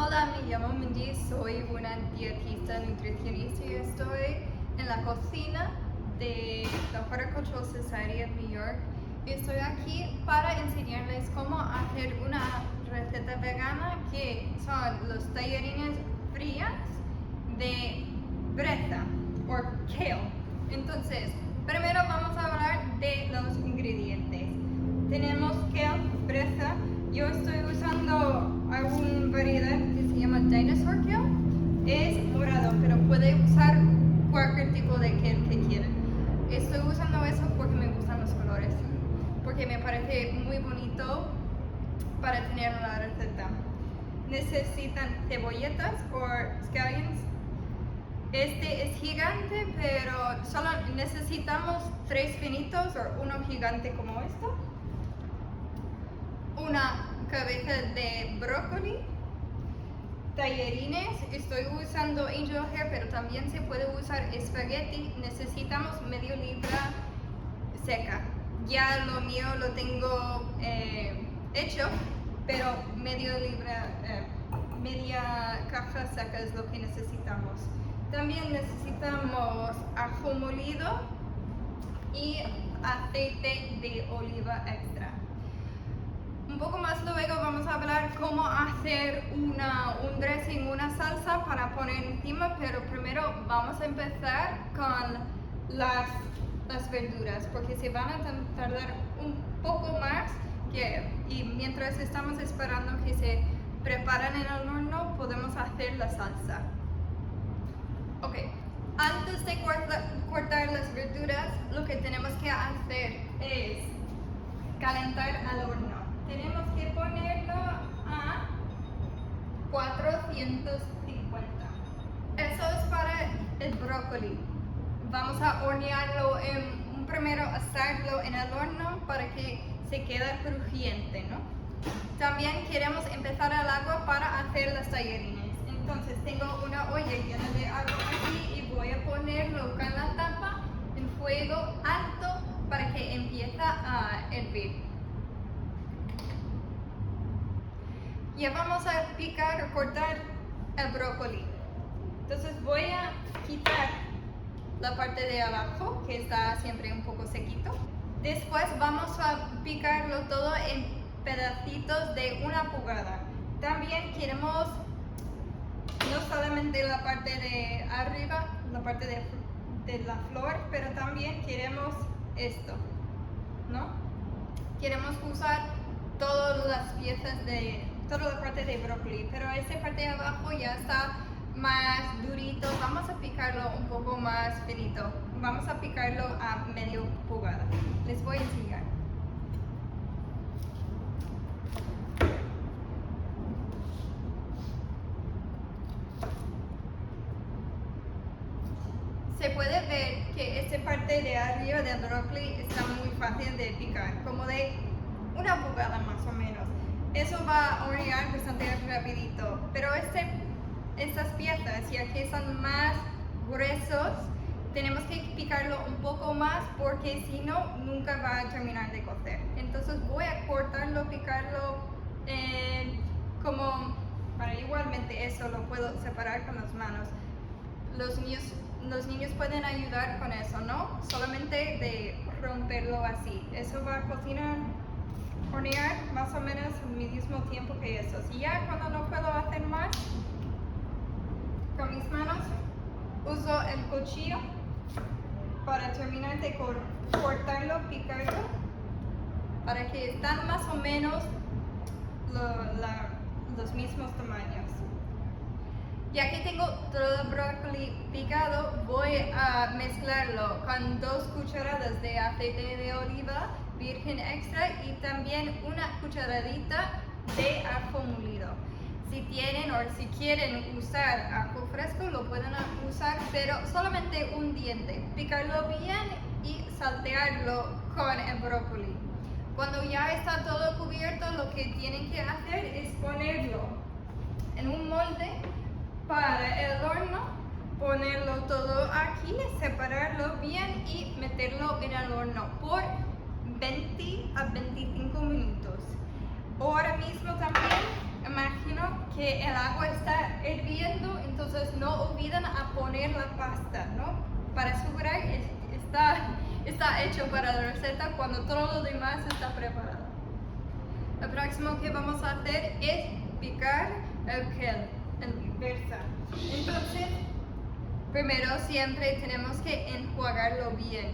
Hola, me llamo Mindy, soy una dietista nutricionista y estoy en la cocina de la Horticultural Society of New York y estoy aquí para enseñarles cómo hacer una receta vegana que son los tallarines frías de breza o kale. Entonces, primero vamos a hablar de los ingredientes. Tenemos kale, breza. Yo estoy usando alguna variedad que se llama Dinosaur Kale. Es morado, pero puede usar cualquier tipo de kale que quieran. Estoy usando eso porque me gustan los colores, porque me parece muy bonito para tener la receta. Necesitan cebolletas o scallions. Este es gigante, pero solo necesitamos 3 finitos o uno gigante como esto. Una cabeza de brócoli, tallarines, estoy usando angel hair, pero también se puede usar espagueti. Necesitamos medio libra seca. Ya lo mío lo tengo hecho, pero media caja seca es lo que necesitamos. También necesitamos ajo molido y aceite de oliva extra. Un poco más luego vamos a hablar cómo hacer un dressing, una salsa para poner encima, pero primero vamos a empezar con las verduras, porque se van a tardar un poco más y mientras estamos esperando que se preparen en el horno, podemos hacer la salsa. Ok, antes de cortar las verduras, lo que tenemos que hacer es calentar al horno. Tenemos que ponerlo a 450. Eso es para el brócoli. Vamos a hornearlo, primero asarlo en el horno para que se quede crujiente, ¿no? También queremos empezar el agua para hacer los tallarines. Entonces tengo una olla llena de agua aquí y voy a ponerlo con la tapa en fuego alto para que empiece a hervir. Ya vamos a picar o cortar el brócoli. Entonces voy a quitar la parte de abajo que está siempre un poco sequito. Después vamos a picarlo todo en pedacitos de 1 pulgada. También queremos no solamente la parte de arriba, la parte de la flor, pero también queremos esto, ¿no? Queremos usar todas las piezas toda la parte de brócoli, pero esta parte de abajo ya está más durito. Vamos a picarlo un poco más finito. Vamos a picarlo a medio pulgada. Les voy a enseñar. Se puede ver que esta parte de arriba del brócoli está muy fácil de picar, como de 1 pulgada más o menos. Eso va a hornear bastante rapidito, pero estas piezas, ya que son más gruesos, tenemos que picarlo un poco más porque si no, nunca va a terminar de cocer. Entonces voy a cortarlo, picarlo como para igualmente eso lo puedo separar con las manos. Los niños pueden ayudar con eso, ¿no? Solamente de romperlo así. Eso va a hornear más o menos al mismo tiempo que eso. Y ya cuando no puedo hacer más, con mis manos uso el cuchillo para terminar de cortarlo, picarlo, para que estén más o menos los mismos tamaños. Ya que tengo todo el brócoli picado, voy a mezclarlo con 2 cucharadas de aceite de oliva virgen extra y también 1 cucharadita de ajo molido. Si tienen o si quieren usar ajo fresco, lo pueden usar, pero solamente un diente. Picarlo bien y saltearlo con el brócoli. Cuando ya está todo cubierto, lo que tienen que hacer es ponerlo en un molde para el horno, ponerlo todo aquí, separarlo bien y meterlo en el horno por 20 a 25 minutos. Ahora mismo también imagino que el agua está hirviendo, entonces no olviden a poner la pasta, ¿no? Para asegurar que está hecho para la receta cuando todo lo demás está preparado. Lo próximo que vamos a hacer es picar el kale, el berza. Entonces, primero siempre tenemos que enjuagarlo bien.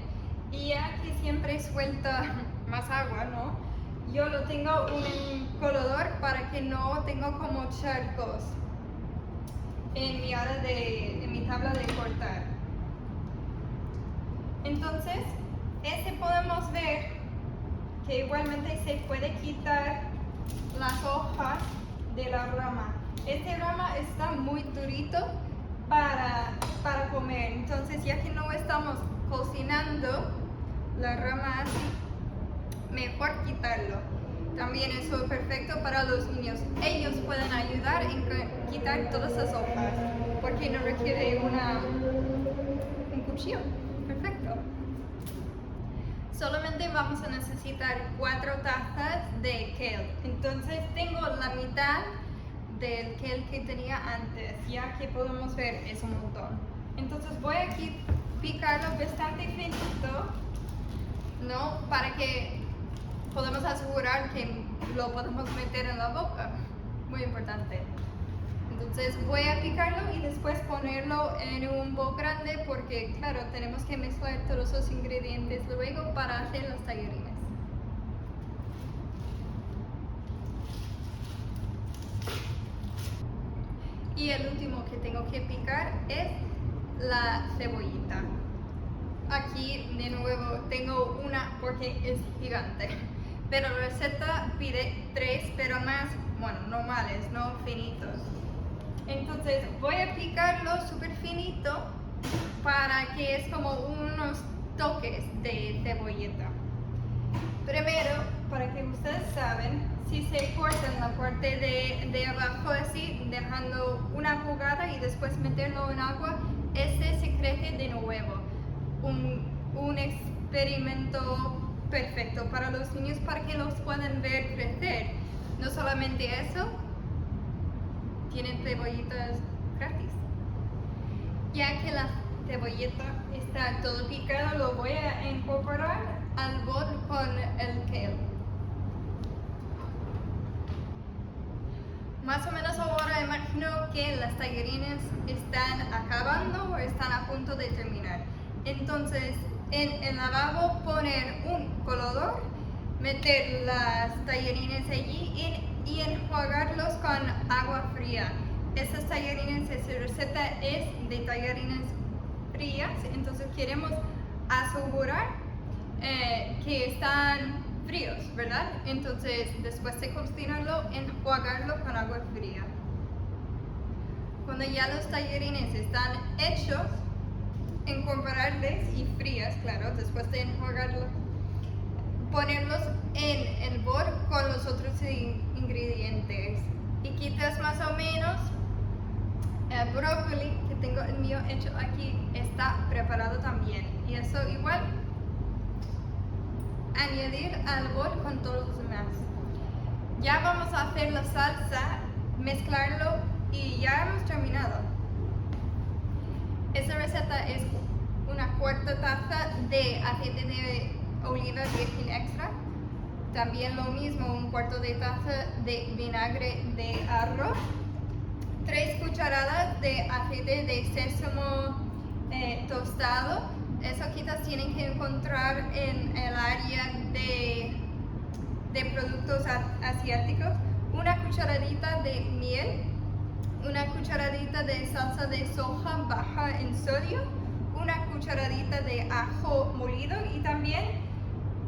Y ya que siempre suelta más agua, ¿no? Yo lo tengo un colador para que no tenga como charcos en mi tabla de cortar. Entonces, podemos ver que igualmente se puede quitar las hojas de la rama. Este rama está muy durito para comer, entonces ya que no estamos cocinando la rama así, mejor quitarlo. También es perfecto para los niños. Ellos pueden ayudar en quitar todas las hojas porque no requiere un cuchillo. Perfecto. Solamente vamos a necesitar 4 tazas de kale. Entonces tengo la mitad del kale que tenía antes, ya que podemos ver es un montón. Entonces voy a picarlo bastante finito, ¿no? Para que podamos asegurar que lo podemos meter en la boca. Muy importante. Entonces voy a picarlo y después ponerlo en un bowl grande porque, claro, tenemos que mezclar todos los ingredientes luego para hacer los tallarines. Y el último que tengo que picar es la cebollita. Aquí de nuevo tengo una porque es gigante, pero la receta pide 3, pero más, bueno, normales, no finitos. Entonces voy a picarlo súper finito para que es como unos toques de cebollita. Primero, para que ustedes saben, si se cortan la parte de abajo así, dejando una pulgada y después meterlo en agua, este se crece de nuevo. Un experimento perfecto para los niños para que los puedan ver crecer. No solamente eso, tienen cebollitas gratis. Ya que la cebollita está todo picado, lo voy a incorporar al bol con el kale. Más o menos ahora imagino que las tallarines están acabando o están a punto de terminar. Entonces, en el lavabo poner un colador, meter las tallarines allí y enjuagarlos con agua fría. Esas tallarines, esa receta es de tallarines frías, entonces queremos asegurar que están fríos, ¿verdad? Entonces, después de cocinarlo, enjuagarlo con agua fría. Cuando ya los tallarines están hechos, incorporarles y frías, claro, después de enjuagarlo, ponerlos en el bol con los otros ingredientes y quitas más o menos el brócoli que tengo el mío hecho aquí está preparado también y eso igual añadir al bol con todos los demás. Ya vamos a hacer la salsa, mezclarlo y ya hemos terminado. Esta receta es una 1/4 taza de aceite de oliva virgen extra. También lo mismo, 1/4 de taza de vinagre de arroz. 3 cucharadas de aceite de sésamo tostado. Eso quizás tienen que encontrar en el área de productos asiáticos. 1 cucharadita de miel. 1 cucharadita de salsa de soja baja en sodio. 1 cucharadita de ajo molido y también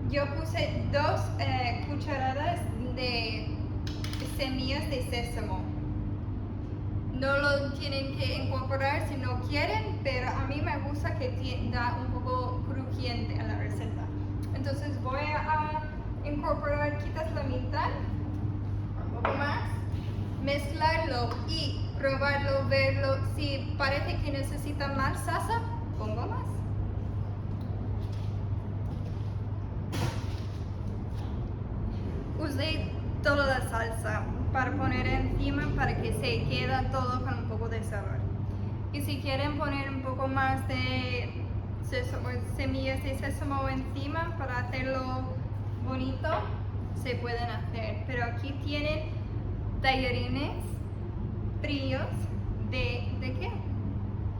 yo puse 2 cucharadas de semillas de sésamo. No lo tienen que incorporar si no quieren, pero a mí me gusta que da un poco crujiente a la receta. Entonces voy a incorporar, quitas la mitad, un poco más, mezclarlo y probarlo, verlo. Si parece que necesita más salsa, pongo más. Usé toda la salsa para poner encima para que se quede todo con un poco de sabor. Y si quieren poner un poco más de semillas de sésamo encima para hacerlo bonito, se pueden hacer. Pero aquí tienen tallarines fríos ¿de qué?